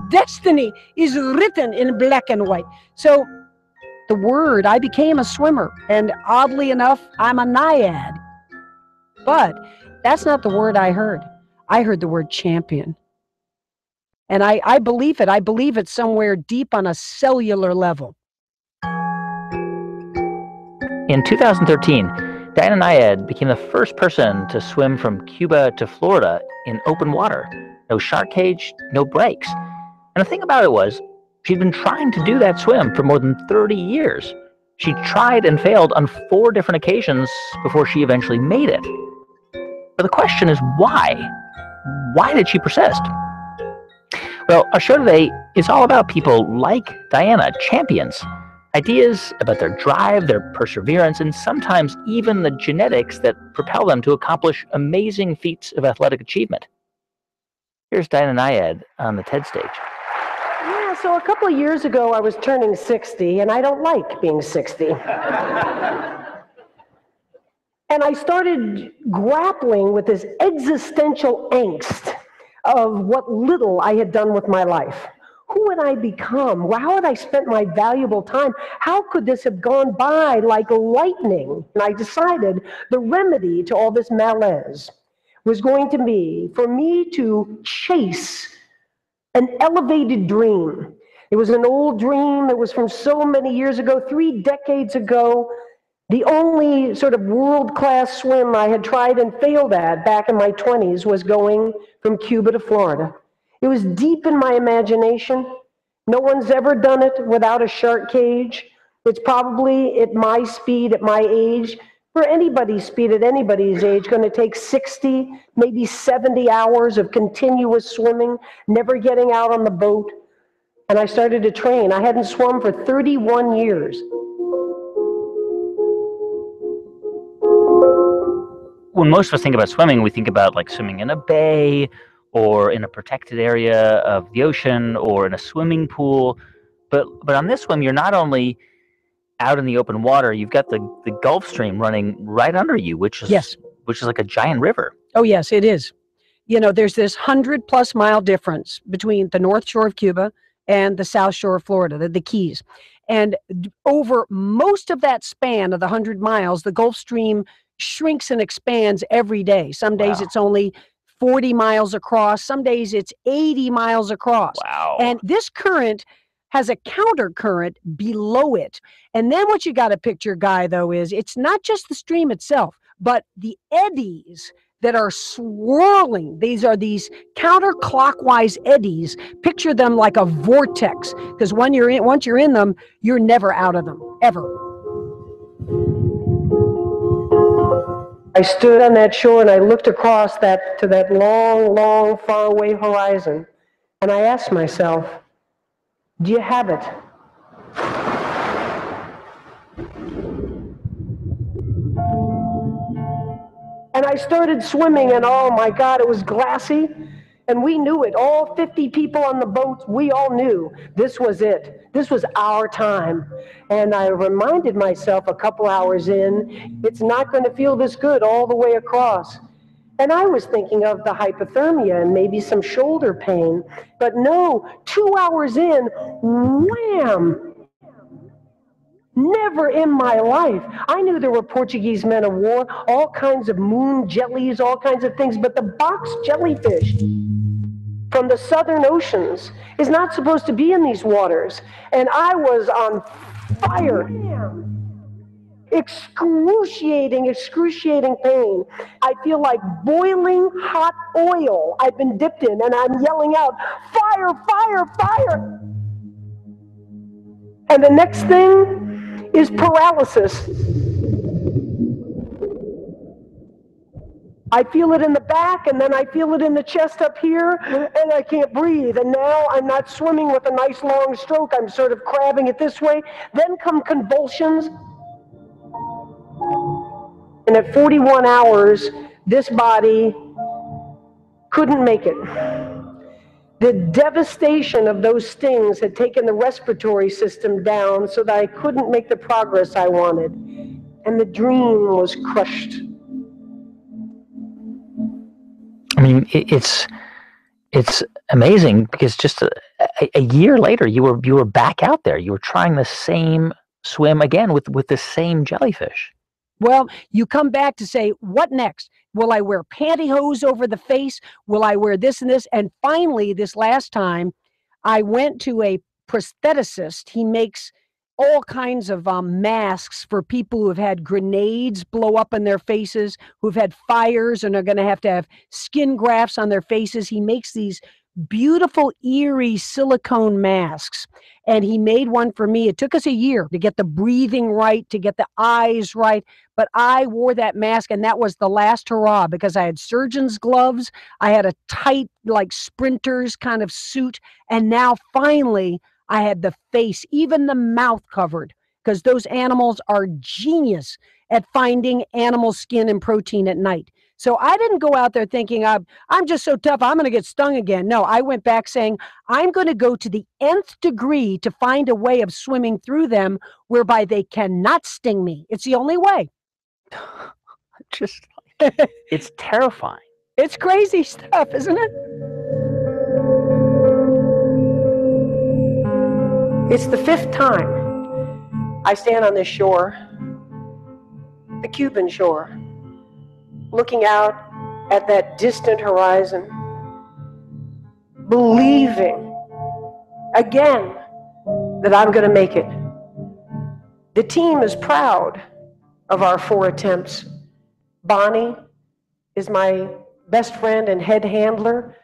Destiny is written in black and white. So I became a swimmer, and oddly enough, I'm a naiad. But that's not the word I heard. I heard the word champion. And I believe it. I believe it somewhere deep on a cellular level. In 2013, Diana Nyad became the first person to swim from Cuba to Florida in open water. No shark cage, no brakes. And the thing about it was, she'd been trying to do that swim for more than 30 years. She tried and failed on 4 different occasions before she eventually made it. But the question is why? Why did she persist? Well, our show today is all about people like Diana, champions. Ideas about their drive, their perseverance, and sometimes even the genetics that propel them to accomplish amazing feats of athletic achievement. Here's Diana Nyad on the TED stage. Yeah, so a couple of years ago I was turning 60, and I don't like being 60. And I started grappling with this existential angst of what little I had done with my life. Who would I become? How had I spent my valuable time? How could this have gone by like lightning? And I decided the remedy to all this malaise was going to be for me to chase an elevated dream. It was an old dream. It was from so many years ago, 3 decades ago. The only sort of world-class swim I had tried and failed at back in my 20s was going from Cuba to Florida. It was deep in my imagination. No one's ever done it without a shark cage. It's probably at my speed, at my age, for anybody's speed at anybody's age, going to take 60, maybe 70 hours of continuous swimming, never getting out on the boat. And I started to train. I hadn't swum for 31 years. When most of us think about swimming, we think about like swimming in a bay or in a protected area of the ocean or in a swimming pool. But on this swim, you're not only out in the open water, you've got the Gulf Stream running right under you, which is like a giant river. Oh, yes, it is. You know, there's this 100+ mile difference between the North Shore of Cuba and the South Shore of Florida, the Keys. And over most of that span of the 100 miles, the Gulf Stream shrinks and expands every day. Some days it's only 40 miles across. Some days it's 80 miles across. Wow. And this current has a counter current below it. And then what you got to picture, Guy, though, is it's not just the stream itself, but the eddies that are swirling. These are these counterclockwise eddies. Picture them like a vortex, because once you're in them, you're never out of them, ever. I stood on that shore and I looked across to that long, long, faraway horizon, and I asked myself, do you have it? And I started swimming, and oh my God, it was glassy. And we knew it. All 50 people on the boat, we all knew this was it. This was our time. And I reminded myself a couple hours in, it's not going to feel this good all the way across. And I was thinking of the hypothermia and maybe some shoulder pain. But no, 2 hours in, wham! Never in my life. I knew there were Portuguese men of war, all kinds of moon jellies, all kinds of things, but the box jellyfish from the southern oceans is not supposed to be in these waters. And I was on fire. Excruciating pain. I feel like boiling hot oil I've been dipped in, and I'm yelling out, fire, fire, fire. And the next thing is paralysis. I feel it in the back, and then I feel it in the chest up here, and I can't breathe. And now I'm not swimming with a nice long stroke. I'm sort of crabbing it this way. Then come convulsions. And at 41 hours, this body couldn't make it. The devastation of those stings had taken the respiratory system down so that I couldn't make the progress I wanted. And the dream was crushed. I mean, it's It's amazing because just a year later, you were back out there. You were trying the same swim again with the same jellyfish. Well, you come back to say, what next? Will I wear pantyhose over the face? Will I wear this and this? And finally, this last time, I went to a prostheticist. He makes all kinds of masks for people who have had grenades blow up in their faces, who've had fires and are going to have skin grafts on their faces. He makes these beautiful, eerie silicone masks. And he made one for me. It took us a year to get the breathing right, to get the eyes right. But I wore that mask, and that was the last hurrah because I had surgeon's gloves. I had a tight, like sprinter's kind of suit. And now finally, I had the face, even the mouth covered, because those animals are genius at finding animal skin and protein at night. So I didn't go out there thinking, I'm just so tough, I'm going to get stung again. No, I went back saying, I'm going to go to the nth degree to find a way of swimming through them whereby they cannot sting me. It's the only way. Just, it's terrifying. It's crazy stuff, isn't it? It's the 5th time I stand on this shore, the Cuban shore, looking out at that distant horizon, believing again that I'm going to make it. The team is proud of our 4 attempts. Bonnie is my best friend and head handler.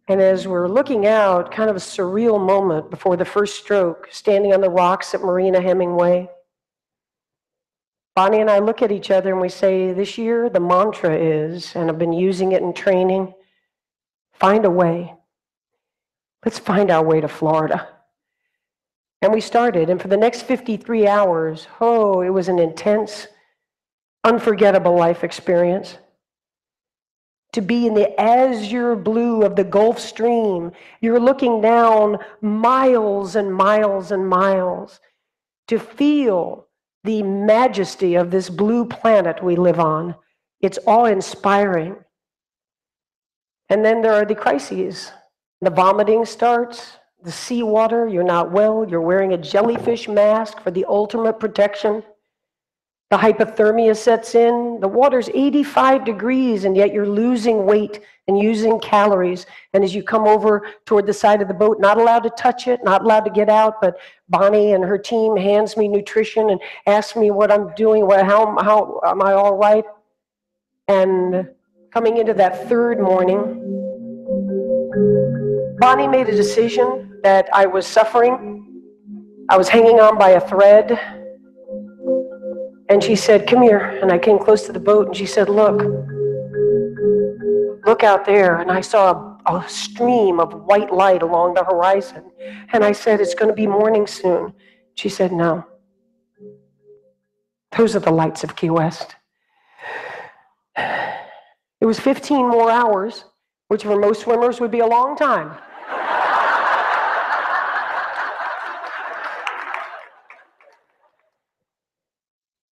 And as we're looking out, kind of a surreal moment before the first stroke, standing on the rocks at Marina Hemingway, Bonnie and I look at each other and we say, this year the mantra is, and I've been using it in training, find a way. Let's find our way to Florida. And we started, and for the next 53 hours, it was an intense, unforgettable life experience. To be in the azure blue of the Gulf Stream, you're looking down miles and miles and miles to feel the majesty of this blue planet we live on. It's awe-inspiring. And then there are the crises. The vomiting starts, the seawater, you're not well, you're wearing a jellyfish mask for the ultimate protection. The hypothermia sets in, the water's 85 degrees, and yet you're losing weight and using calories. And as you come over toward the side of the boat, not allowed to touch it, not allowed to get out, but Bonnie and her team hands me nutrition and asks me what I'm doing, how am I all right? And coming into that 3rd morning, Bonnie made a decision that I was suffering. I was hanging on by a thread. And she said, come here. And I came close to the boat and she said, look out there. And I saw a stream of white light along the horizon. And I said, it's going to be morning soon. She said, no. Those are the lights of Key West. It was 15 more hours, which for most swimmers would be a long time.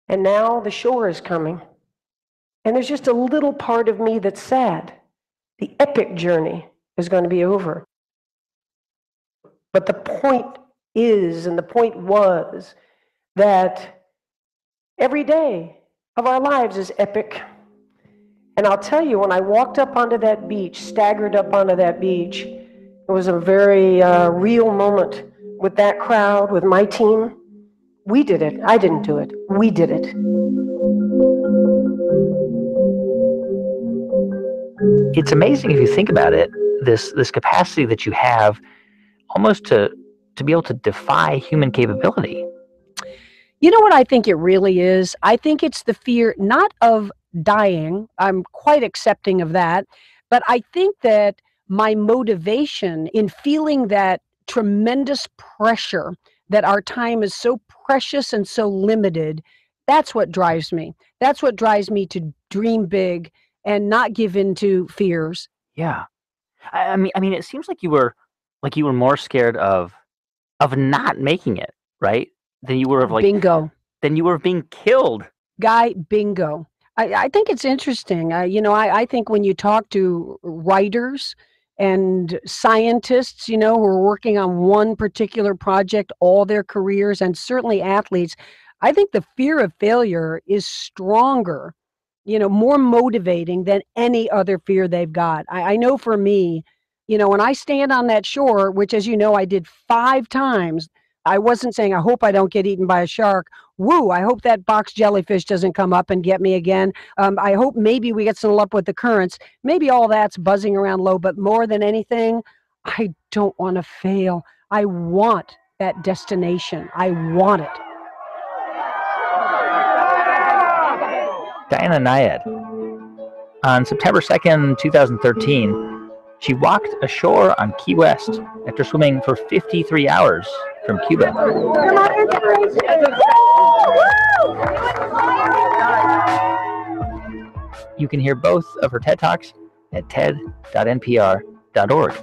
And now the shore is coming. And there's just a little part of me that's sad. The epic journey is going to be over. But the point is, and the point was, that every day of our lives is epic. And I'll tell you, when I walked up onto that beach, staggered up onto that beach, it was a very real moment with that crowd, with my team. We did it. I didn't do it. We did it. It's amazing if you think about it, this capacity that you have almost to be able to defy human capability. You know what I think it really is? I think it's the fear not of dying. I'm quite accepting of that. But I think that my motivation in feeling that tremendous pressure that our time is so precious and so limited, that's what drives me. That's what drives me to dream big and not give in to fears. Yeah. I mean, it seems like you were more scared of not making it, right? Than you were of Bingo. Than you were of being killed. Guy, bingo. I think it's interesting. I think when you talk to writers and scientists, who are working on one particular project all their careers, and certainly athletes, I think the fear of failure is stronger, more motivating than any other fear they've got. I know for me, when I stand on that shore, which, as you know, I did 5 times, I wasn't saying, I hope I don't get eaten by a shark. Woo, I hope that box jellyfish doesn't come up and get me again. I hope maybe we get some luck with the currents. Maybe all that's buzzing around low, but more than anything, I don't want to fail. I want that destination. I want it. Diana Nyad. On September 2nd, 2013, she walked ashore on Key West after swimming for 53 hours from Cuba. You can hear both of her TED Talks at ted.npr.org.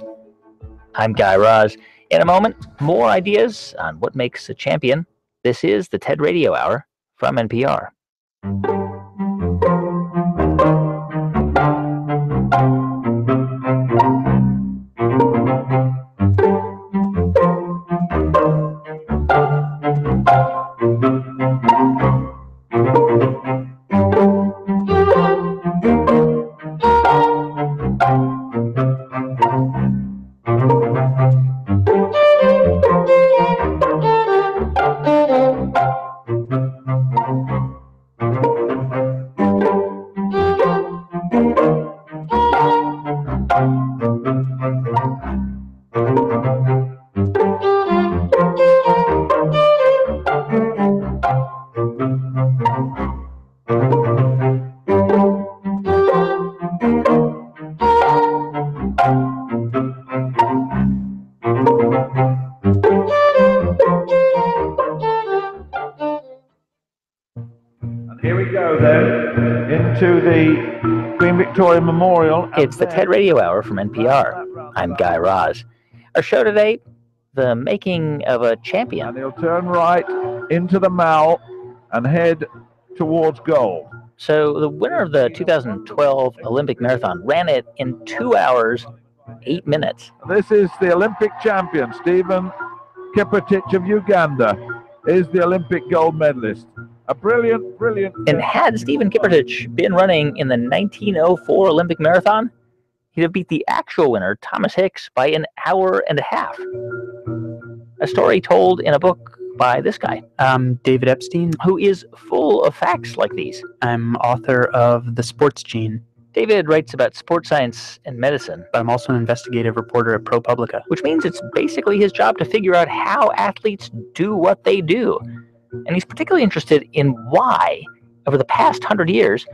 I'm Guy Raz. In a moment, more ideas on what makes a champion. This is the TED Radio Hour from NPR. To the Queen Victoria Memorial. It's the TED Radio Hour from NPR. I'm Guy Raz. Our show today, the making of a champion. And he'll turn right into the mall and head towards goal. So the winner of the 2012 Olympic Marathon ran it in 2 hours, 8 minutes. This is the Olympic champion, Stephen Kiprotich of Uganda, is the Olympic gold medalist. A brilliant. And had Stephen Kiprotich been running in the 1904 Olympic Marathon, he'd have beat the actual winner, Thomas Hicks, by an hour and a half. A story told in a book by this guy. David Epstein. Who is full of facts like these. I'm author of The Sports Gene. David writes about sports science and medicine. But I'm also an investigative reporter at ProPublica. Which means it's basically his job to figure out how athletes do what they do. And he's particularly interested in why, over the past 100 years,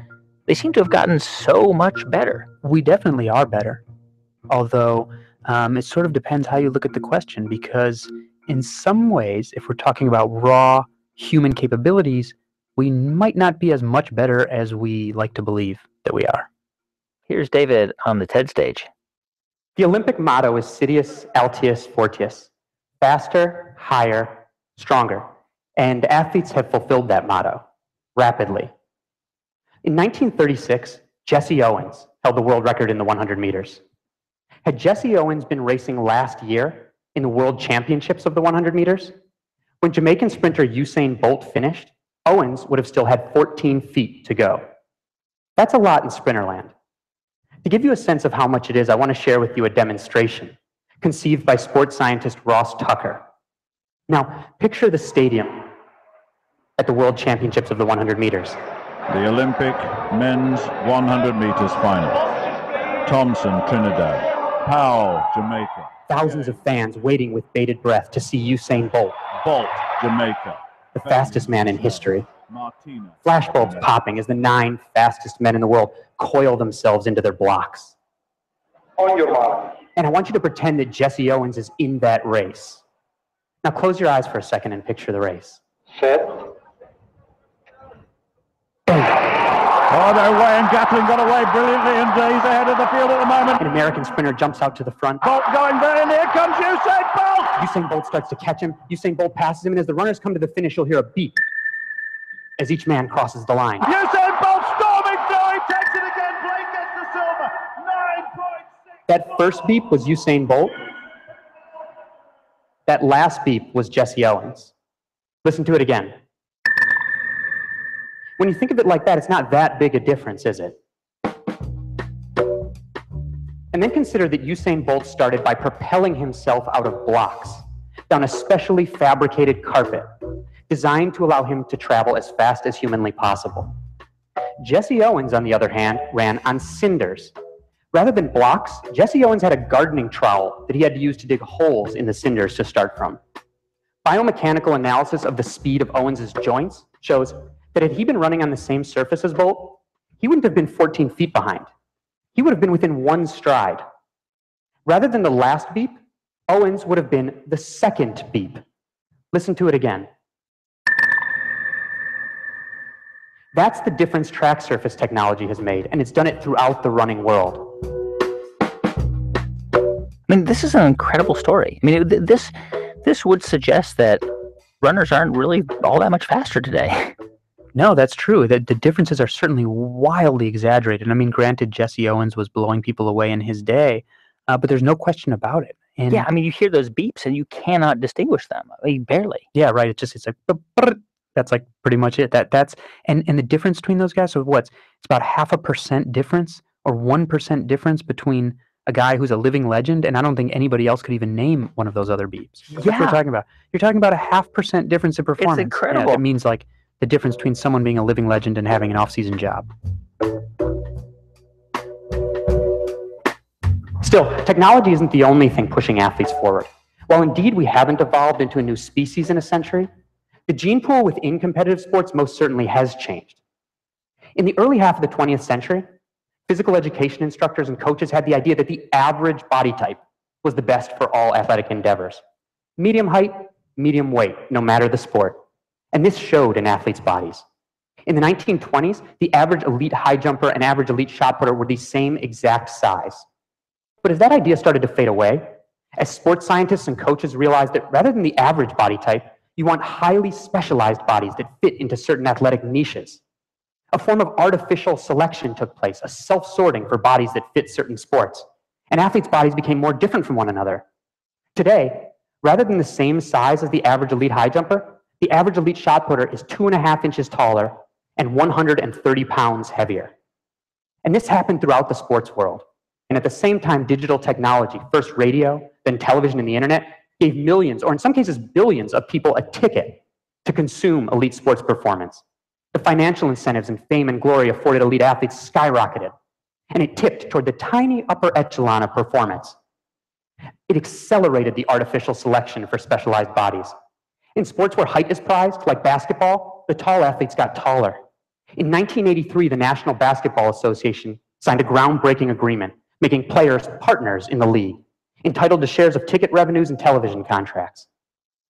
they seem to have gotten so much better. We definitely are better. Although, it sort of depends how you look at the question, because in some ways, if we're talking about raw human capabilities, we might not be as much better as we like to believe that we are. Here's David on the TED stage. The Olympic motto is Sidious Altius Fortius, faster, higher, stronger. And athletes have fulfilled that motto rapidly. In 1936, Jesse Owens held the world record in the 100 meters. Had Jesse Owens been racing last year in the World Championships of the 100 meters, when Jamaican sprinter Usain Bolt finished, Owens would have still had 14 feet to go. That's a lot in sprinterland. To give you a sense of how much it is, I want to share with you a demonstration conceived by sports scientist Ross Tucker. Now, picture the stadium at the World Championships of the 100 meters. The Olympic men's 100 meters final. Thompson, Trinidad. Powell, Jamaica. Thousands of fans waiting with bated breath to see Usain Bolt. Bolt, Jamaica. The fastest man in history. Martina. Flashbulbs popping as the 9 fastest men in the world coil themselves into their blocks. On your mark. And I want you to pretend that Jesse Owens is in that race. Now close your eyes for a second and picture the race. Set. Oh, they're away, and Gatling got away brilliantly, and he's ahead of the field at the moment. An American sprinter jumps out to the front. Bolt going there, and here comes Usain Bolt! Usain Bolt starts to catch him. Usain Bolt passes him, and as the runners come to the finish, you'll hear a beep as each man crosses the line. Usain Bolt storming through, he takes it again, Blake gets the silver, 9.6. That first beep was Usain Bolt. That last beep was Jesse Owens. Listen to it again. When you think of it like that, it's not that big a difference, is it? And then consider that Usain Bolt started by propelling himself out of blocks down a specially fabricated carpet designed to allow him to travel as fast as humanly possible. Jesse Owens, on the other hand, ran on cinders. Rather than blocks, Jesse Owens had a gardening trowel that he had to use to dig holes in the cinders to start from. Biomechanical analysis of the speed of Owens's joints shows that had he been running on the same surface as Bolt, he wouldn't have been 14 feet behind. He would have been within one stride. Rather than the last beep, Owens would have been the second beep. Listen to it again. That's the difference track surface technology has made, and it's done it throughout the running world. I mean, this is an incredible story. I mean, this would suggest that runners aren't really all that much faster today. No, that's true. The differences are certainly wildly exaggerated. I mean, granted, Jesse Owens was blowing people away in his day, but there's no question about it. And Yeah, I mean, you hear those beeps and you cannot distinguish them. I mean, barely. yeah, right. It's like that's like pretty much it. That's and the difference between those guys. So it's about 0.5% difference or 1% difference between a guy who's a living legend, and I don't think anybody else could even name one of those other beeps. That's what Yeah. you're talking about. You're talking about a 0.5% difference in performance. incredible. Yeah, that means like the difference between someone being a living legend and having an off-season job. Still, technology isn't the only thing pushing athletes forward. While indeed we haven't evolved into a new species in a century, the gene pool within competitive sports most certainly has changed. In the early half of the 20th century, physical education instructors and coaches had the idea that the average body type was the best for all athletic endeavors. Medium height, medium weight, no matter the sport. And this showed in athletes' bodies. In the 1920s, the average elite high jumper and average elite shot putter were the same exact size. But as that idea started to fade away, as sports scientists and coaches realized that rather than the average body type, you want highly specialized bodies that fit into certain athletic niches. A form of artificial selection took place, a self-sorting for bodies that fit certain sports. And athletes' bodies became more different from one another. Today, rather than the same size as the average elite high jumper, the average elite shot putter is 2.5 inches taller and 130 pounds heavier. And this happened throughout the sports world. And at the same time, digital technology, first radio, then television and the internet, gave millions, or in some cases billions, of people a ticket to consume elite sports performance. The financial incentives and fame and glory afforded elite athletes skyrocketed, and it tipped toward the tiny upper echelon of performance. It accelerated the artificial selection for specialized bodies. In sports where height is prized, like basketball, the tall athletes got taller. In 1983, the National Basketball Association signed a groundbreaking agreement, making players partners in the league, entitled to shares of ticket revenues and television contracts.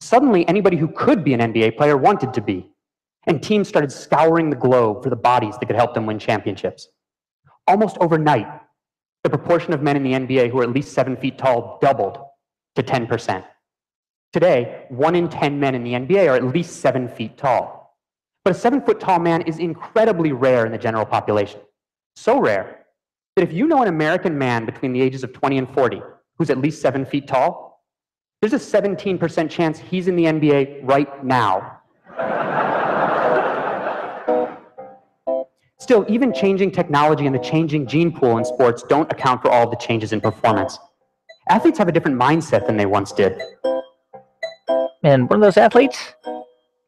Suddenly, anybody who could be an NBA player wanted to be, and teams started scouring the globe for the bodies that could help them win championships. Almost overnight, the proportion of men in the NBA who are at least 7 feet tall doubled to 10%. Today, 1 in 10 men in the NBA are at least 7 feet tall. But a 7-foot-tall man is incredibly rare in the general population. So rare that if you know an American man between the ages of 20 and 40 who's at least 7 feet tall, there's a 17% chance he's in the NBA right now. Still, even changing technology and the changing gene pool in sports don't account for all the changes in performance. Athletes have a different mindset than they once did. And one of those athletes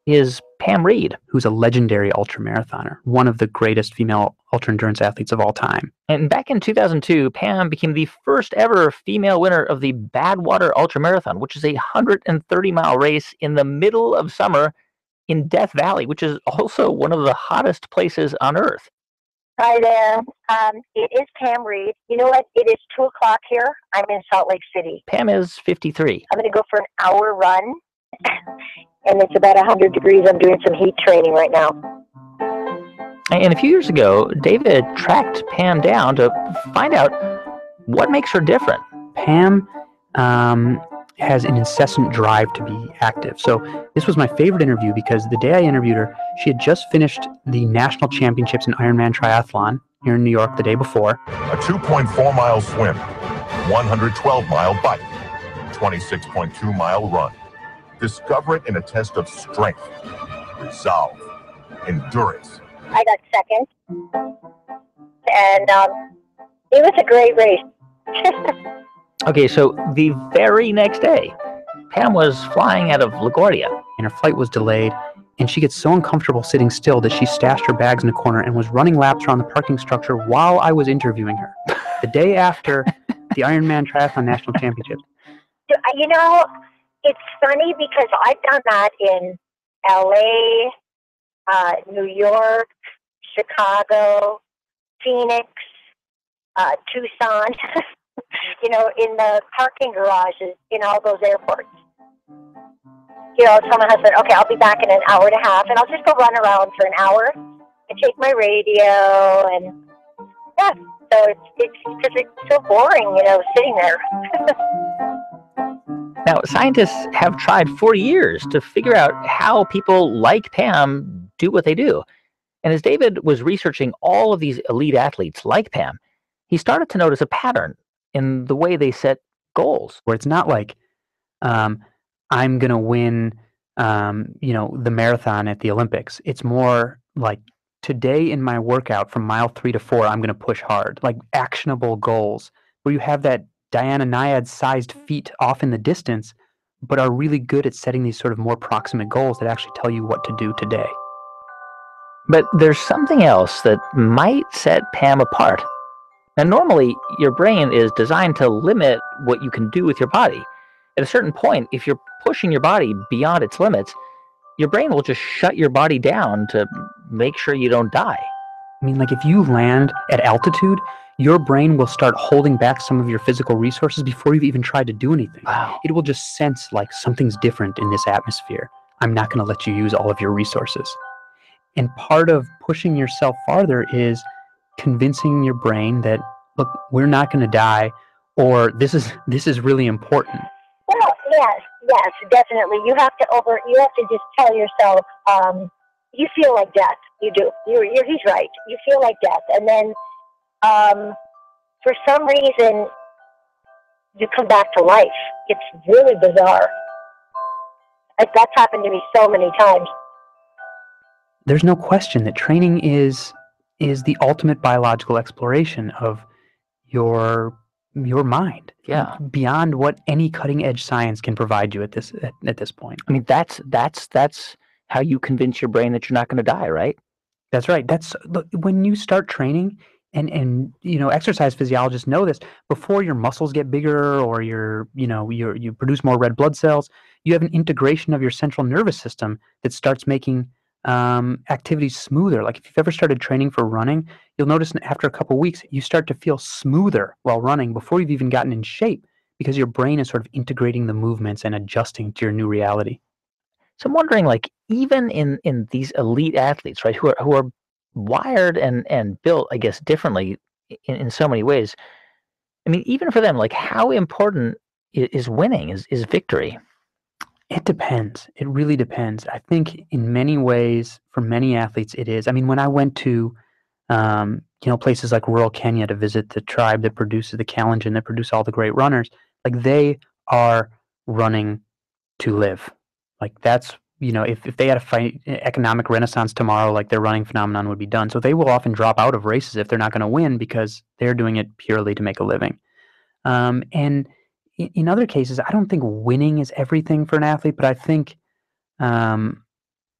is Pam Reed. Who's a legendary ultramarathoner, one of the greatest female ultra-endurance athletes of all time. And back in 2002, Pam became the first ever female winner of the Badwater Ultramarathon, which is a 130-mile race in the middle of summer in Death Valley, which is also one of the hottest places on Earth. Hi there. It is Pam Reed. You know what? It is 2 o'clock here. I'm in Salt Lake City. Pam is 53. I'm going to go for an hour run, and it's about 100 degrees. I'm doing some heat training right now. And a few years ago, David tracked Pam down to find out what makes her different. Pam has an incessant drive to be active. So this was my favorite interview because the day I interviewed her, she had just finished the national championships in Ironman triathlon here in New York the day before. A 2.4-mile swim, 112-mile bike, 26.2-mile run. Discover it in a test of strength, resolve, endurance. I got second, and it was a great race. Okay, so the very next day, Pam was flying out of LaGuardia. And her flight was delayed, and she gets so uncomfortable sitting still that she stashed her bags in a corner and was running laps around the parking structure while I was interviewing her. The day after the Ironman Triathlon National Championship. You know, it's funny because I've done that in LA, New York, Chicago, Phoenix, Tucson, you know, in the parking garages in all those airports. You know, tell my husband, okay, I'll be back in an hour and a half, and I'll just go run around for an hour and take my radio, and yeah. So it's because it's so boring, you know, sitting there. Now, scientists have tried for years to figure out how people like Pam do what they do. And as David was researching all of these elite athletes like Pam, he started to notice a pattern in the way they set goals. Where it's not like, I'm going to win, the marathon at the Olympics. It's more like, today in my workout from mile 3 to 4, I'm going to push hard. Like actionable goals where you have that Diana Nyad-sized feat off in the distance, but are really good at setting these sort of more proximate goals that actually tell you what to do today. But there's something else that might set Pam apart. Now, normally, your brain is designed to limit what you can do with your body. At a certain point, if you're pushing your body beyond its limits, your brain will just shut your body down to make sure you don't die. I mean, like if you land at altitude, your brain will start holding back some of your physical resources before you've even tried to do anything. Wow. It will just sense like something's different in this atmosphere. I'm not going to let you use all of your resources. And part of pushing yourself farther is convincing your brain that, look, we're not going to die, or this is really important. Well, yes, definitely. You have to just tell yourself, you feel like death. You do. He's right. You feel like death. And then, for some reason, you come back to life. It's really bizarre. That's happened to me so many times. There's no question that training is the ultimate biological exploration of your mind. Yeah. Beyond what any cutting edge science can provide you at this point. I mean, that's how you convince your brain that you're not going to die, right? That's right. Look, when you start training, and exercise physiologists know this, before your muscles get bigger or you produce more red blood cells, you have an integration of your central nervous system that starts making activities smoother. Like if you've ever started training for running, you'll notice after a couple weeks, you start to feel smoother while running before you've even gotten in shape, because your brain is sort of integrating the movements and adjusting to your new reality. So I'm wondering, like, even in these elite athletes, right, who are wired and built, I guess, differently in so many ways. I mean, even for them, like, how important is winning, is victory? It depends. It really depends. I think in many ways, for many athletes, it is. I mean, when I went to, places like rural Kenya to visit the tribe that produces the Kalenjin, that produce all the great runners, like they are running to live. Like that's, if they had a fight, economic renaissance tomorrow, like their running phenomenon would be done. So they will often drop out of races if they're not going to win because they're doing it purely to make a living. And in other cases, I don't think winning is everything for an athlete, but I think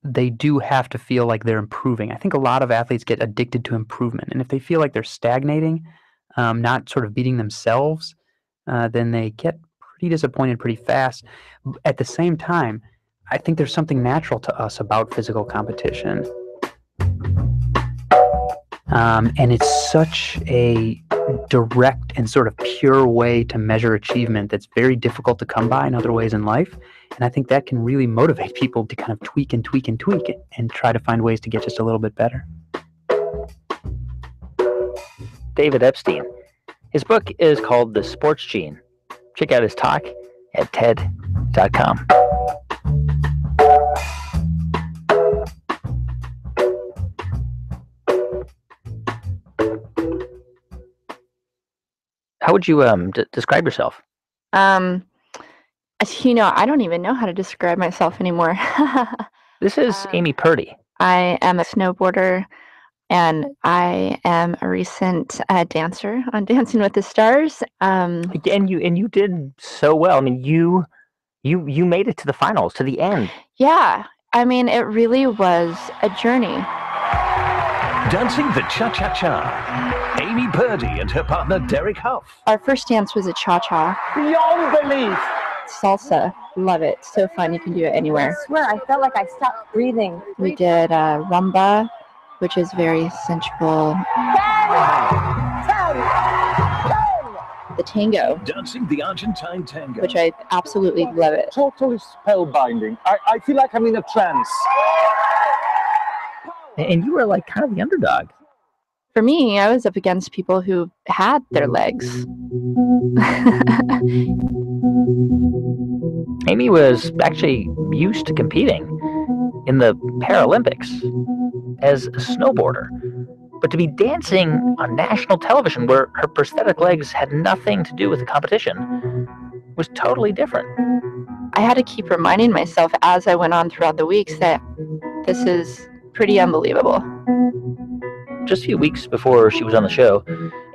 they do have to feel like they're improving. I think a lot of athletes get addicted to improvement. And if they feel like they're stagnating, not sort of beating themselves, then they get pretty disappointed pretty fast. At the same time, I think there's something natural to us about physical competition. And it's such a direct and sort of pure way to measure achievement that's very difficult to come by in other ways in life. And I think that can really motivate people to kind of tweak and tweak and tweak it and try to find ways to get just a little bit better. David Epstein. His book is called The Sports Gene. Check out his talk at TED.com. How would you describe yourself? I don't even know how to describe myself anymore. This is Amy Purdy. I am a snowboarder, and I am a recent dancer on Dancing with the Stars. And you did so well. I mean, you made it to the finals, to the end. Yeah, I mean, it really was a journey. Dancing the Cha-Cha-Cha. Amy Purdy and her partner Derek Huff. Our first dance was a cha-cha. Beyond belief. Salsa, love it. So fun, you can do it anywhere. I swear, I felt like I stopped breathing. We did rumba, which is very sensual. 10. The tango. Dancing the Argentine tango. Which I absolutely love it. Totally spellbinding. I feel like I'm in a trance. And you were like kind of the underdog. For me, I was up against people who had their legs. Amy was actually used to competing in the Paralympics as a snowboarder. But to be dancing on national television where her prosthetic legs had nothing to do with the competition was totally different. I had to keep reminding myself as I went on throughout the weeks that this is pretty unbelievable. Just a few weeks before she was on the show,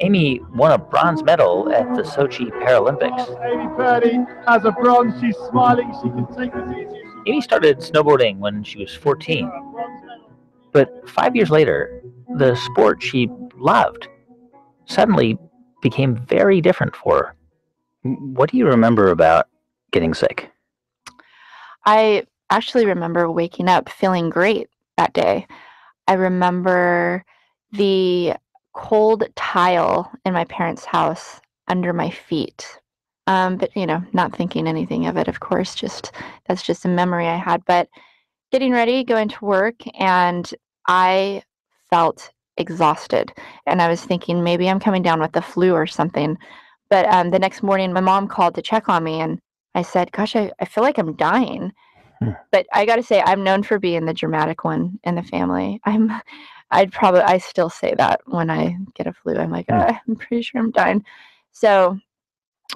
Amy won a bronze medal at the Sochi Paralympics. Amy Purdy has a bronze. She's smiling. She can take this easy. Amy started snowboarding when she was 14. But 5 years later, the sport she loved suddenly became very different for her. What do you remember about getting sick? I actually remember waking up feeling great that day. I remember the cold tile in my parents' house under my feet. But, not thinking anything of it, of course, that's just a memory I had. But getting ready, going to work, and I felt exhausted. And I was thinking maybe I'm coming down with the flu or something. But the next morning, my mom called to check on me, and I said, gosh, I feel like I'm dying. But I got to say, I'm known for being the dramatic one in the family. I still say that when I get a flu. I'm like, I'm pretty sure I'm dying. So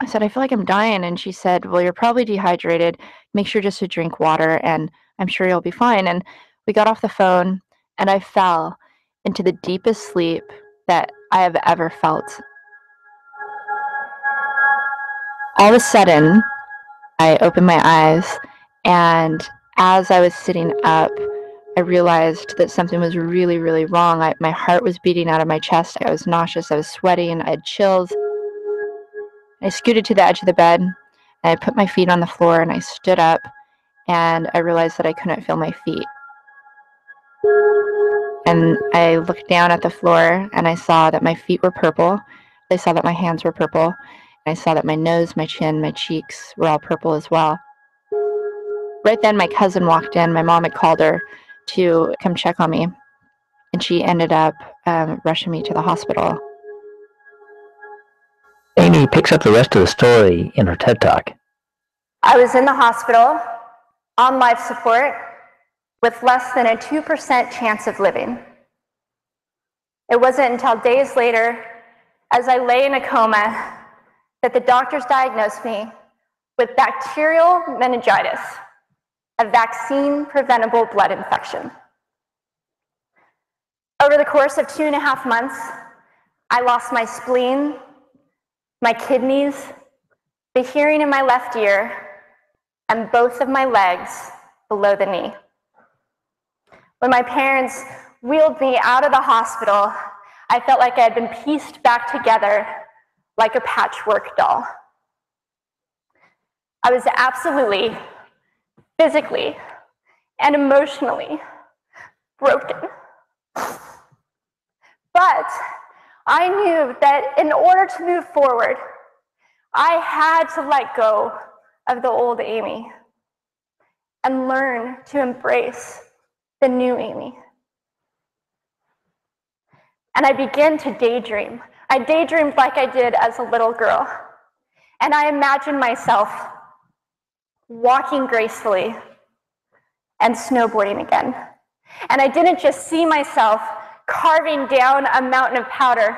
I said, I feel like I'm dying. And she said, well, you're probably dehydrated. Make sure just to drink water, and I'm sure you'll be fine. And we got off the phone, and I fell into the deepest sleep that I have ever felt. All of a sudden, I opened my eyes, and as I was sitting up, I realized that something was really, really wrong. My heart was beating out of my chest. I was nauseous. I was sweaty, and I had chills. I scooted to the edge of the bed, and I put my feet on the floor, and I stood up, and I realized that I couldn't feel my feet. And I looked down at the floor, and I saw that my feet were purple. I saw that my hands were purple. And I saw that my nose, my chin, my cheeks were all purple as well. Right then, my cousin walked in. My mom had called her to come check on me, and she ended up rushing me to the hospital. Amy picks up the rest of the story in her TED Talk. I was in the hospital on life support with less than a 2% chance of living. It wasn't until days later, as I lay in a coma, that the doctors diagnosed me with bacterial meningitis, a vaccine-preventable blood infection. Over the course of 2.5 months, I lost my spleen, my kidneys, the hearing in my left ear, and both of my legs below the knee. When my parents wheeled me out of the hospital, I felt like I had been pieced back together like a patchwork doll. I was absolutely, physically, and emotionally broken. But I knew that in order to move forward, I had to let go of the old Amy and learn to embrace the new Amy. And I began to daydream. I daydreamed like I did as a little girl. And I imagined myself walking gracefully and snowboarding again. And I didn't just see myself carving down a mountain of powder.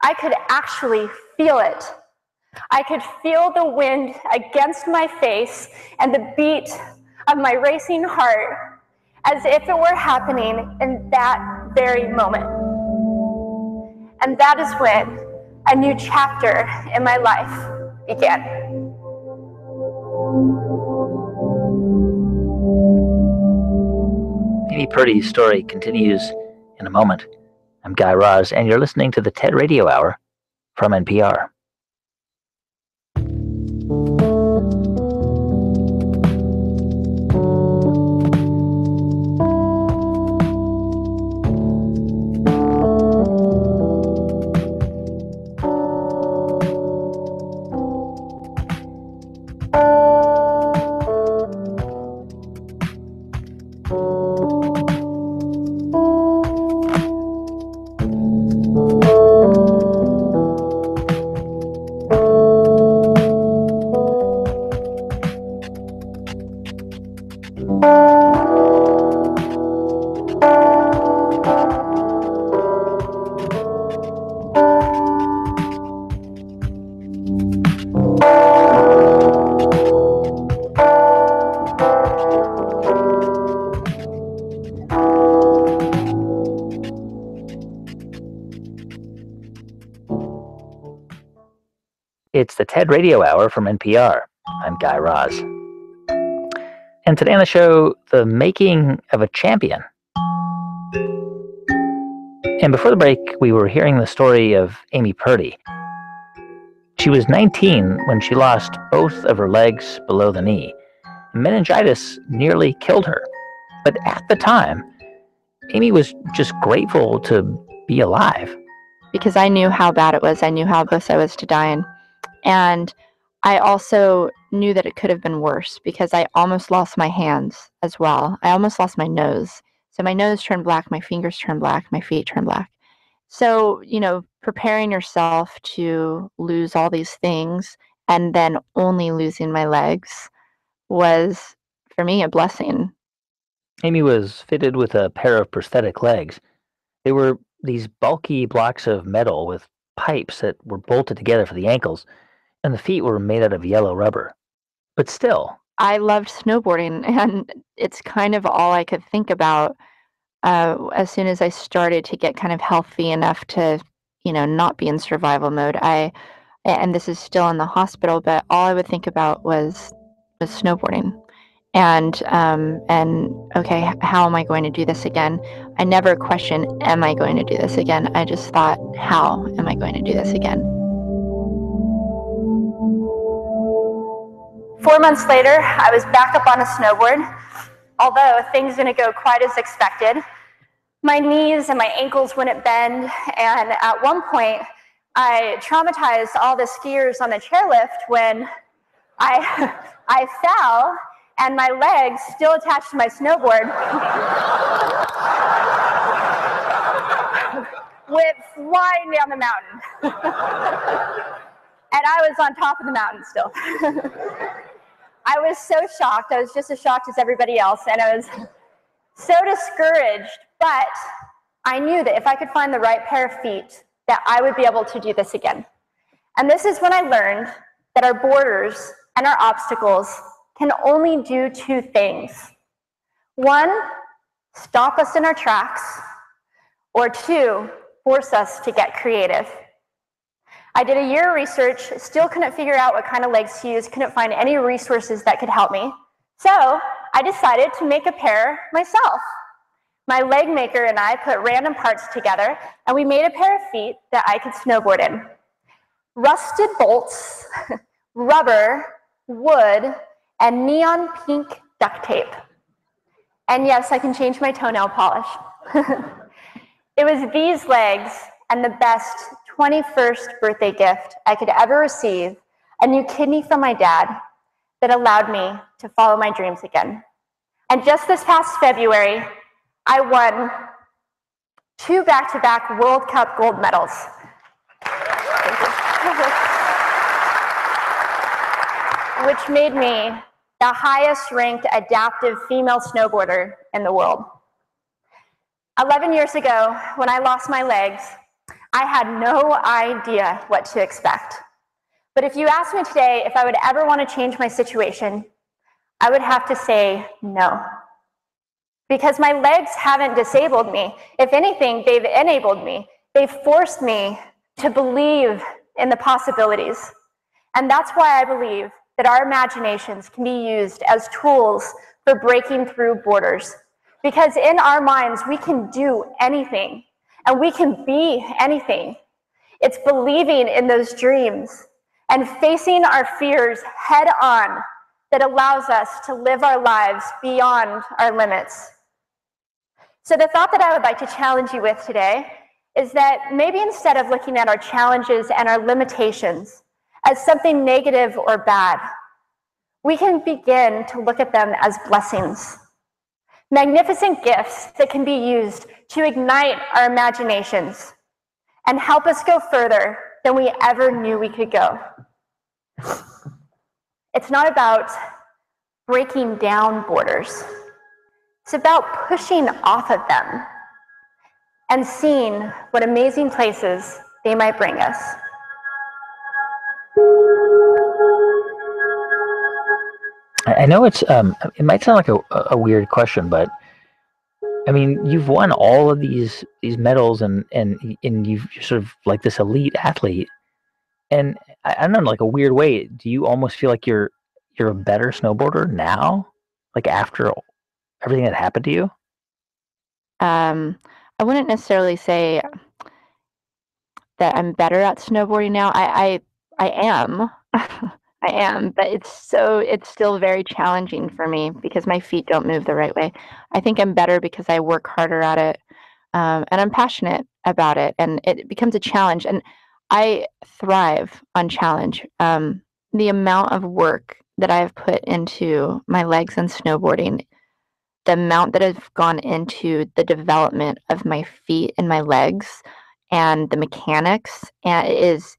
I could actually feel it I could feel the wind against my face and the beat of my racing heart as if it were happening in that very moment. And that is when a new chapter in my life began. Amy Purdy's story continues in a moment. I'm Guy Raz, and you're listening to the TED Radio Hour from NPR. It's the TED Radio Hour from NPR. I'm Guy Raz. And today on the show, the making of a champion. And before the break, we were hearing the story of Amy Purdy. She was 19 when she lost both of her legs below the knee. Meningitis nearly killed her. But at the time, Amy was just grateful to be alive. Because I knew how bad it was. I knew how close I was to dying. And I also knew that it could have been worse because I almost lost my hands as well. I almost lost my nose. So my nose turned black, my fingers turned black, my feet turned black. So, preparing yourself to lose all these things and then only losing my legs was, for me, a blessing. Amy was fitted with a pair of prosthetic legs. They were these bulky blocks of metal with pipes that were bolted together for the ankles, and the feet were made out of yellow rubber. But still, I loved snowboarding, and it's kind of all I could think about as soon as I started to get kind of healthy enough to, not be in survival mode. And this is still in the hospital, but all I would think about was snowboarding. And okay, how am I going to do this again? I never questioned, am I going to do this again? I just thought, how am I going to do this again? 4 months later, I was back up on a snowboard. Although things didn't go quite as expected, my knees and my ankles wouldn't bend, and at one point, I traumatized all the skiers on the chairlift when I fell, and my legs, still attached to my snowboard, went flying down the mountain. And I was on top of the mountain still. I was so shocked. I was just as shocked as everybody else, and I was so discouraged. But I knew that if I could find the right pair of feet, that I would be able to do this again. And this is when I learned that our borders and our obstacles can only do two things. One, stop us in our tracks, or two, force us to get creative. I did a year of research, still couldn't figure out what kind of legs to use, couldn't find any resources that could help me. So I decided to make a pair myself. My leg maker and I put random parts together, and we made a pair of feet that I could snowboard in. Rusted bolts, rubber, wood, and neon pink duct tape. And yes, I can change my toenail polish. It was these legs and the best 21st birthday gift I could ever receive, a new kidney from my dad, that allowed me to follow my dreams again. And just this past February, I won 2 back-to-back World Cup gold medals. Which made me the highest ranked adaptive female snowboarder in the world. 11 years ago, when I lost my legs, I had no idea what to expect. But if you asked me today if I would ever want to change my situation, I would have to say no. Because my legs haven't disabled me. If anything, they've enabled me. They've forced me to believe in the possibilities. And that's why I believe that our imaginations can be used as tools for breaking through borders. Because in our minds, we can do anything, and we can be anything. It's believing in those dreams and facing our fears head on that allows us to live our lives beyond our limits. So the thought that I would like to challenge you with today is that maybe instead of looking at our challenges and our limitations as something negative or bad, we can begin to look at them as blessings. Magnificent gifts that can be used to ignite our imaginations and help us go further than we ever knew we could go. It's not about breaking down borders. It's about pushing off of them and seeing what amazing places they might bring us. I know it might sound like a weird question, but I mean, you've won all of these medals and you're sort of like this elite athlete. And I don't know, like a weird way, do you almost feel like you're a better snowboarder now? Like after everything that happened to you? I wouldn't necessarily say that I'm better at snowboarding now. I am. I am, but it's still very challenging for me because my feet don't move the right way. I think I'm better because I work harder at it, and I'm passionate about it, and it becomes a challenge. And I thrive on challenge. The amount of work that I have put into my legs and snowboarding, the amount that has gone into the development of my feet and my legs and the mechanics is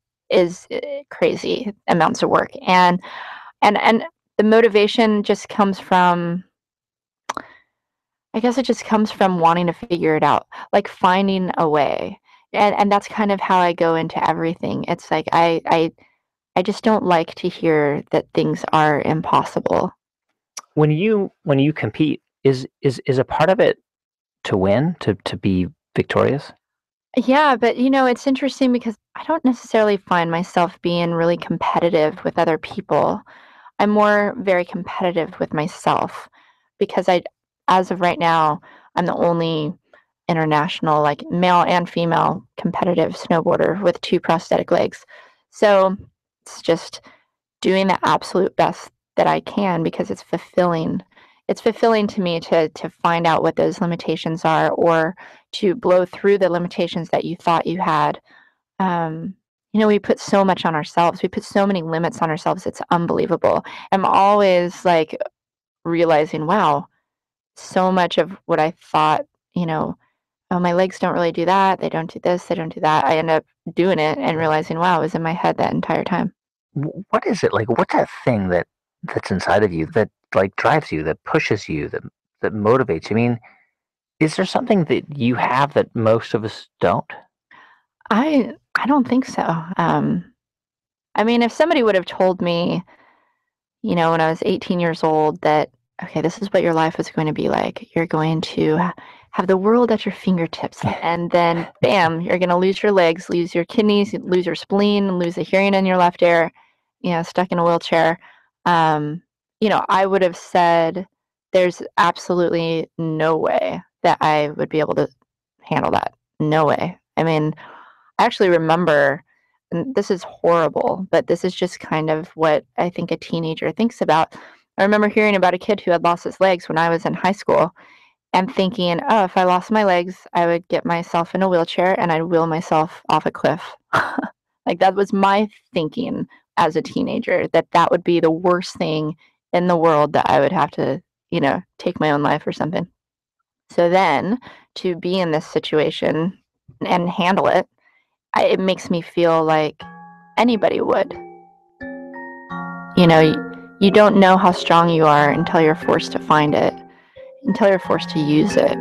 crazy amounts of work. And the motivation just comes from, I guess it just comes from wanting to figure it out, like finding a way. And that's kind of how I go into everything. It's like I just don't like to hear that things are impossible. When you compete, is a part of it to win, to be victorious? Yeah, but it's interesting because I don't necessarily find myself being really competitive with other people. I'm more very competitive with myself because as of right now, I'm the only international, like male and female competitive snowboarder with 2 prosthetic legs. So it's just doing the absolute best that I can because it's fulfilling. It's fulfilling to me to find out what those limitations are or to blow through the limitations that you thought you had. We put so much on ourselves. We put so many limits on ourselves. It's unbelievable. I'm always like realizing, wow, so much of what I thought, oh, my legs don't really do that. They don't do this. They don't do that. I end up doing it and realizing, wow, it was in my head that entire time. What is it like? What's that thing that's inside of you that like drives you, that pushes you, that motivates you? I mean, is there something that you have that most of us don't? I don't think so. I mean, if somebody would have told me, when I was 18 years old that, okay, this is what your life is going to be like. You're going to have the world at your fingertips. And then, bam, you're going to lose your legs, lose your kidneys, lose your spleen, lose the hearing in your left ear, stuck in a wheelchair. I would have said there's absolutely no way that I would be able to handle that. No way. I mean, I actually remember, and this is horrible, but this is just kind of what I think a teenager thinks about. I remember hearing about a kid who had lost his legs when I was in high school and thinking, oh, if I lost my legs, I would get myself in a wheelchair and I'd wheel myself off a cliff. Like that was my thinking as a teenager, that would be the worst thing in the world, that I would have to, take my own life or something. So then to be in this situation and handle it, it makes me feel like anybody would. You don't know how strong you are until you're forced to find it, until you're forced to use it.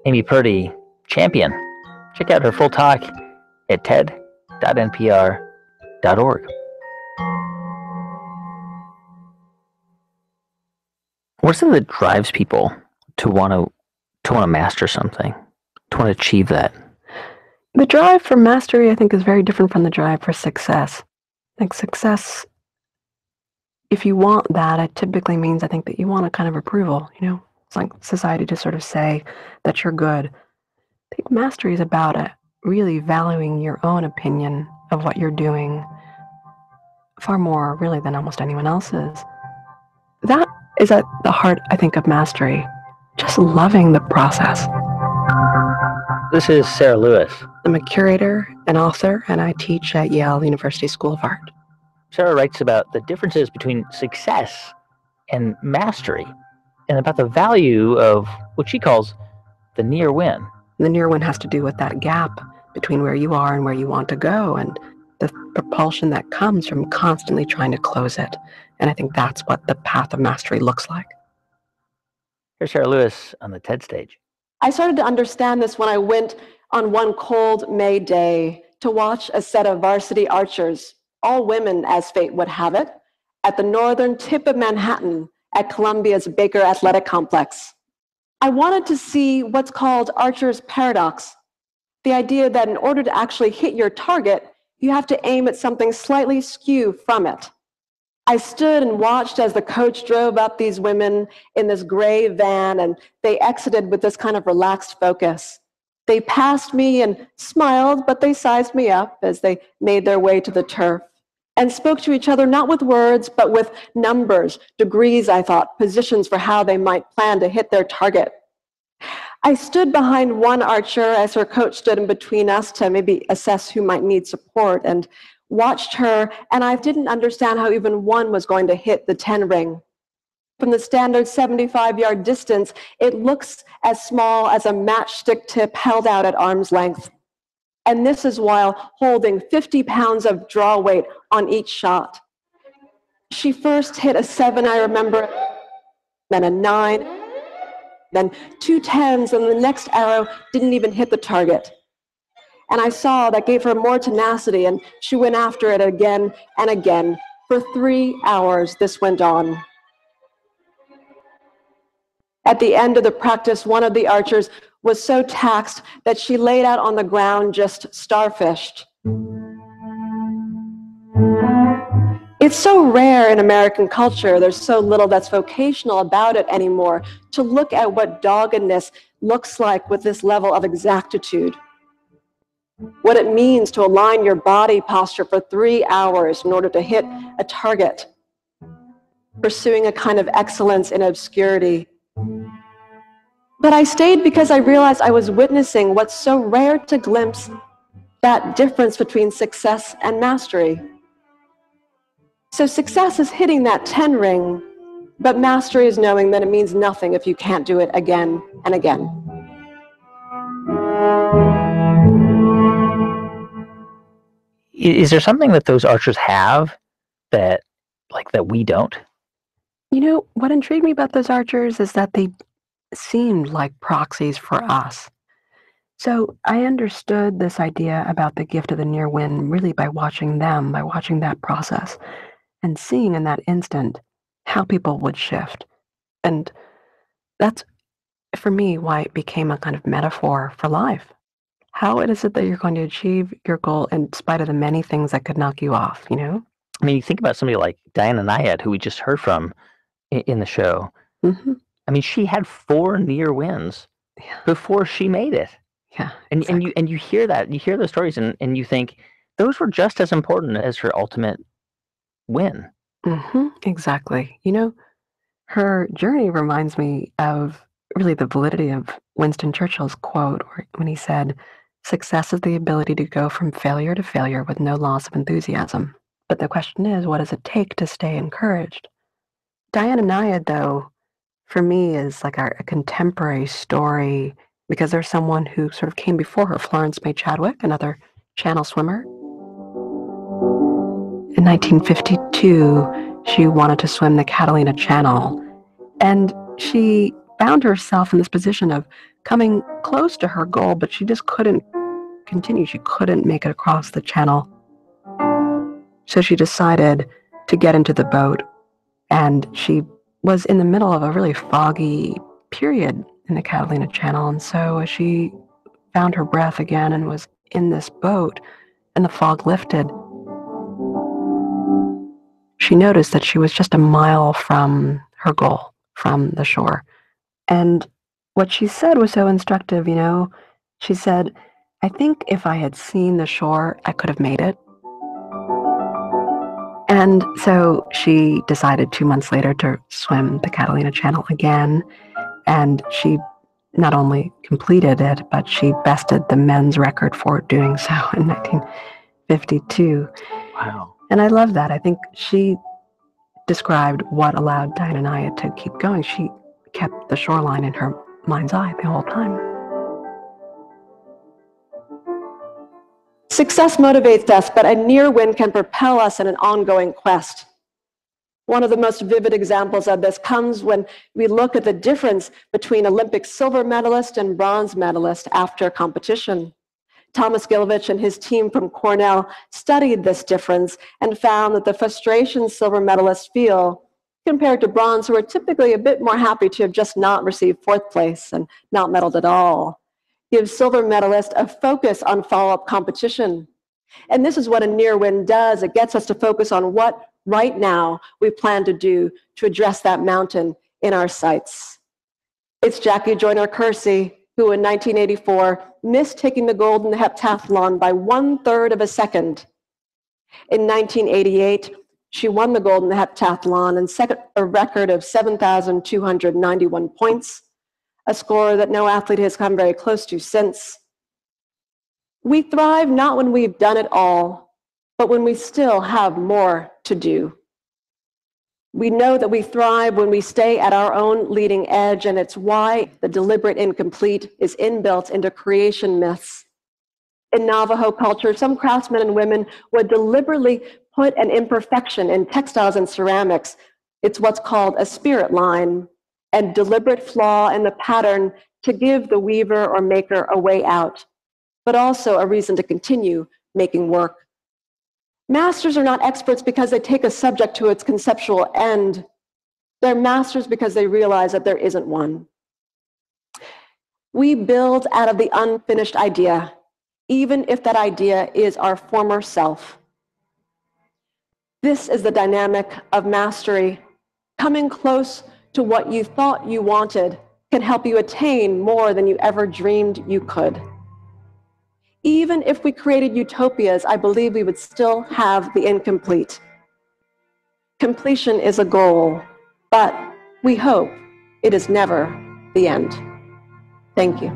Amy Purdy, champion. Check out her full talk at TED.com. www.npr.org. What's it that drives people to want to master something, to want to achieve that? The drive for mastery, I think, is very different from the drive for success. I think success, if you want that, it typically means, I think, that you want a kind of approval, It's like society to sort of say that you're good. I think mastery is about it, really valuing your own opinion of what you're doing far more, really, than almost anyone else's. That is at the heart, I think, of mastery. Just loving the process. This is Sarah Lewis. I'm a curator and author, and I teach at Yale University School of Art. Sarah writes about the differences between success and mastery, and about the value of what she calls the near win. The near win has to do with that gap between where you are and where you want to go, and the propulsion that comes from constantly trying to close it. And I think that's what the path of mastery looks like. Here's Sarah Lewis on the TED stage. I started to understand this when I went on one cold May day to watch a set of varsity archers, all women as fate would have it, at the northern tip of Manhattan at Columbia's Baker Athletic Complex. I wanted to see what's called Archer's paradox, the idea that in order to actually hit your target, you have to aim at something slightly skew from it. I stood and watched as the coach drove up these women in this gray van, and they exited with this kind of relaxed focus. They passed me and smiled, but they sized me up as they made their way to the turf and spoke to each other not with words, but with numbers, degrees, I thought, positions for how they might plan to hit their target. I stood behind one archer as her coach stood in between us to maybe assess who might need support, and watched her, and I didn't understand how even one was going to hit the 10 ring. From the standard 75-yard distance, it looks as small as a matchstick tip held out at arm's length. And this is while holding 50 pounds of draw weight on each shot. She first hit a 7, I remember, then a 9, then 2 10s, and the next arrow didn't even hit the target. And I saw that gave her more tenacity, and she went after it again and again. For 3 hours, this went on. At the end of the practice, one of the archers was so taxed that she laid out on the ground just starfished. It's so rare in American culture, there's so little that's vocational about it anymore, to look at what doggedness looks like with this level of exactitude. What it means to align your body posture for 3 hours in order to hit a target, pursuing a kind of excellence in obscurity. But I stayed because I realized I was witnessing what's so rare to glimpse, that difference between success and mastery. So success is hitting that 10 ring, but mastery is knowing that it means nothing if you can't do it again and again. Is there something that those archers have that we don't? What intrigued me about those archers is that they seemed like proxies for us. So I understood this idea about the gift of the near win really by watching them, by watching that process, and seeing in that instant how people would shift. And that's, for me, why it became a kind of metaphor for life. How it is it that you're going to achieve your goal in spite of the many things that could knock you off, I mean, you think about somebody like Diana Nyad, who we just heard from in the show. Mm-hmm. I mean, she had 4 near wins before she made it. Yeah. And you hear that, you hear those stories, and you think those were just as important as her ultimate win. Mm-hmm. Exactly. Her journey reminds me of really the validity of Winston Churchill's quote when he said, "Success is the ability to go from failure to failure with no loss of enthusiasm. But the question is, what does it take to stay encouraged?" Diana Nyad, though, for me, is like a contemporary story because there's someone who sort of came before her, Florence May Chadwick, another channel swimmer. In 1952, she wanted to swim the Catalina Channel, and she found herself in this position of coming close to her goal, but she just couldn't continue. She couldn't make it across the channel. So she decided to get into the boat, and she was in the middle of a really foggy period in the Catalina Channel. And so as she found her breath again and was in this boat and the fog lifted, she noticed that she was just a mile from her goal, from the shore. And what she said was so instructive, you know. She said, I think if I had seen the shore, I could have made it. And so she decided 2 months later to swim the Catalina Channel again. And she not only completed it, but she bested the men's record for doing so in 1952. Wow. And I love that. I think she described what allowed Diane and I to keep going. She kept the shoreline in her mind's eye the whole time. Success motivates us, but a near win can propel us in an ongoing quest. One of the most vivid examples of this comes when we look at the difference between Olympic silver medalist and bronze medalist after competition. Thomas Gilovich and his team from Cornell studied this difference and found that the frustration silver medalists feel compared to bronze, who are typically a bit more happy to have just not received fourth place and not medaled at all, gives silver medalists a focus on follow-up competition. And this is what a near win does. It gets us to focus on what right now we plan to do to address that mountain in our sights. It's Jackie Joyner-Kersee, who in 1984 missed taking the gold in the heptathlon by 1/3 of a second. In 1988, she won the gold in the heptathlon and set a record of 7,291 points, a score that no athlete has come very close to since. We thrive not when we've done it all, but when we still have more to do. We know that we thrive when we stay at our own leading edge, and it's why the deliberate incomplete is inbuilt into creation myths. In Navajo culture, some craftsmen and women would deliberately put an imperfection in textiles and ceramics. It's what's called a spirit line, and deliberate flaw in the pattern to give the weaver or maker a way out, but also a reason to continue making work. Masters are not experts because they take a subject to its conceptual end. They're masters because they realize that there isn't one. We build out of the unfinished idea, even if that idea is our former self. This is the dynamic of mastery. Coming close to what you thought you wanted can help you attain more than you ever dreamed you could. Even if we created utopias, I believe we would still have the incomplete. Completion is a goal, but we hope it is never the end. Thank you.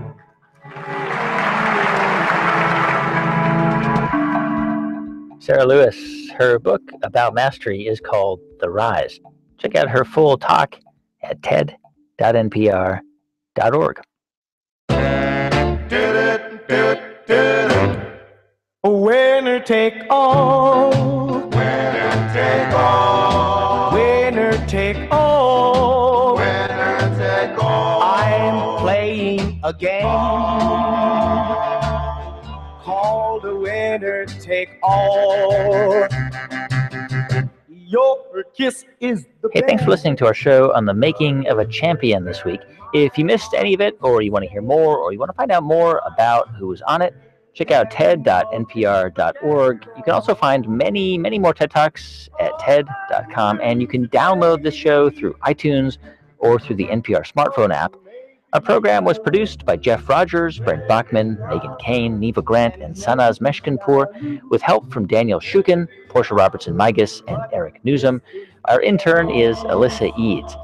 Sarah Lewis, her book about mastery is called The Rise. Check out her full talk at ted.npr.org. Winner take all. Winner take all. Winner take all. Winner take all. I'm playing a game called a winner take all. Your kiss is the Hey, thanks for listening to our show on the making of a champion this week. If you missed any of it, or you want to hear more, or you want to find out more about who was on it, check out ted.npr.org. You can also find many, many more TED Talks at ted.com, and you can download this show through iTunes or through the NPR smartphone app. Our program was produced by Jeff Rogers, Brent Bachman, Megan Kane, Neva Grant, and Sanaz Meshkinpour, with help from Daniel Shukin, Portia Robertson-Migas, and Eric Newsom. Our intern is Alyssa Eads.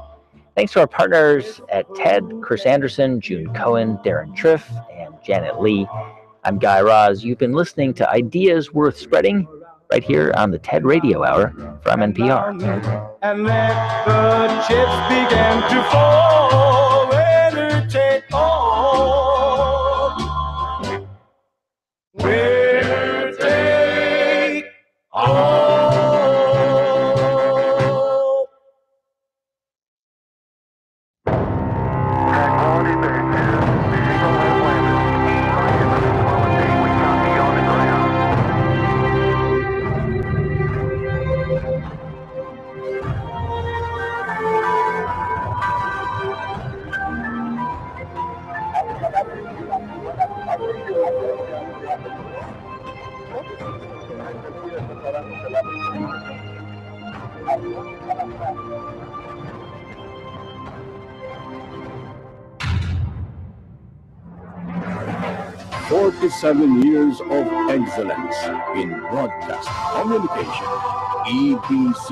Thanks to our partners at TED, Chris Anderson, June Cohen, Darren Triff, and Janet Lee. I'm Guy Raz. You've been listening to Ideas Worth Spreading right here on the TED Radio Hour from NPR. And let the chips begin to fall. Winner take all. Winner take all. 47 years of excellence in broadcast communication. EBC,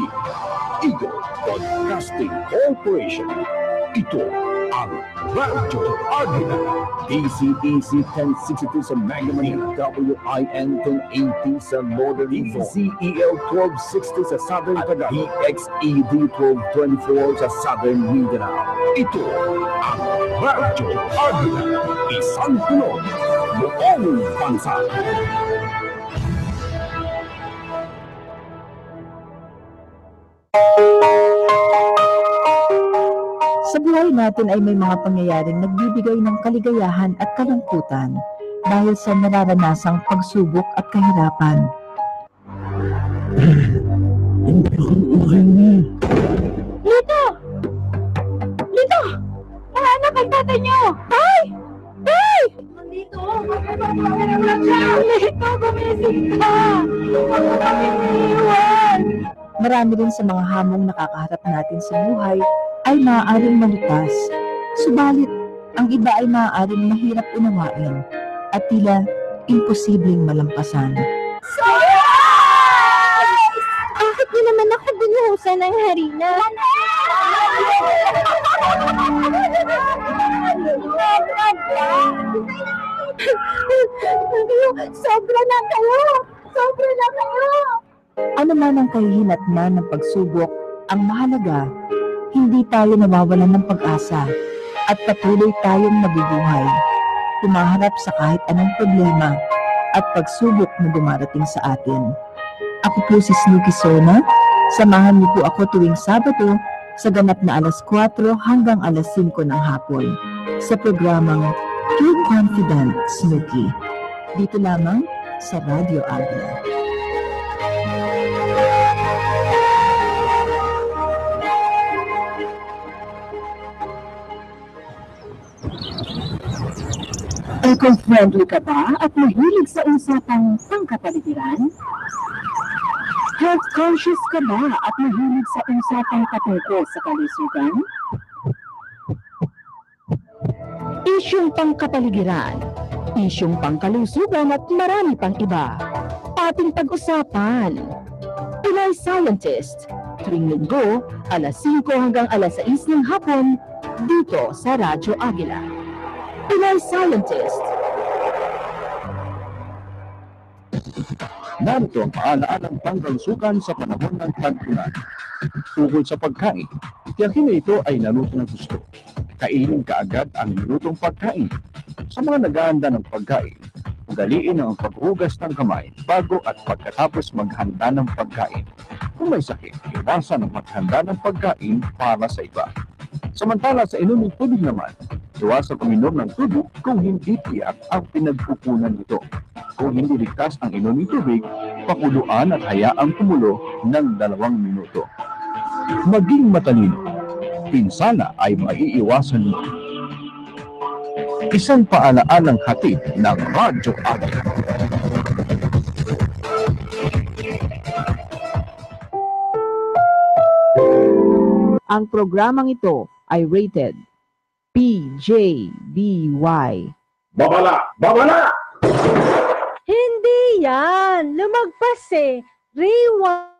Eagle Broadcasting Corporation. Ito ang Radyo Agila. DZEC 1062 sa Magaman, WIN 1080 sa Northern DZEL 1260 sa Southern Tagalog, DXED 1224 sa Southern Mindanao. Ito ang Radyo Agila. Isang tunog, buong bansa. Sa buhay natin ay may mga pangyayaring nagbibigay ng kaligayahan at kalungkutan dahil sa nararanasang pagsubok at kahirapan. Lito! Lito! Nahanap ang tatay niyo! Tay! Tay! Lito! Lito, gumising ka! Huwag mo kami iiwan! Marami rin sa mga hamong nakakaharap natin sa buhay ay maaaring malutas. Subalit, ang iba ay maaaring mahirap unawain at tila imposibleng malampasan. Bakit niyo naman ako binuhusan ng harina? Sobra na kayo! Sobra na kayo! Ano man ang kahihinatnan ng pagsubok, ang mahalaga, hindi tayo nawawalan ng pag-asa at patuloy tayong nabubuhay, humaharap sa kahit anong problema at pagsubok na dumarating sa atin. Ako po si Snooki Sona. Samahan niyo po ako tuwing Sabado sa ganap na alas 4 hanggang alas 5 ng hapon sa programang True Confident Snooki. Dito lamang sa Radio Agila. Eco-friendly ka ba at mahilig sa usapang pangkapaligiran? Health conscious ka ba at mahilig sa usapang patungkol sa kalusugan? Isyong pangkapaligiran, isyong pangkalusugan at marami pang iba. Ating pag-usapan. Pinay Scientist, tuwing Linggo, alas 5 hanggang alas 6 ng hapon, dito sa Radyo Agila. Pinay Scientist. Narito ang paalaalang pangkalusugan sa panahon ng tag-ulan. Tungkol sa pagkain, tiyakin na ito ay naluto ng gusto. Kainin kaagad ang nilutong pagkain. Sa mga naghahanda ng pagkain, ugaliin ang paghugas ng kamay bago at pagkatapos maghanda ng pagkain. Kung may sakit, iwasan ang maghanda ng pagkain para sa iba. Samantala sa inumin tubig naman, iwasan uminom ng tubig kung hindi tiyak ang pinagkukunan nito. Kung hindi ligtas ang inumin tubig, pakuluan at hayaang kumulo ng 2 minuto. Maging matalino. Pinsala ay maiiwasan mo. Isang paalaalang hatid ng Radyo Agila. Ang programang ito ay rated PJBY. Babala! Babala! Hindi yan! Lumagpas eh! Rewind!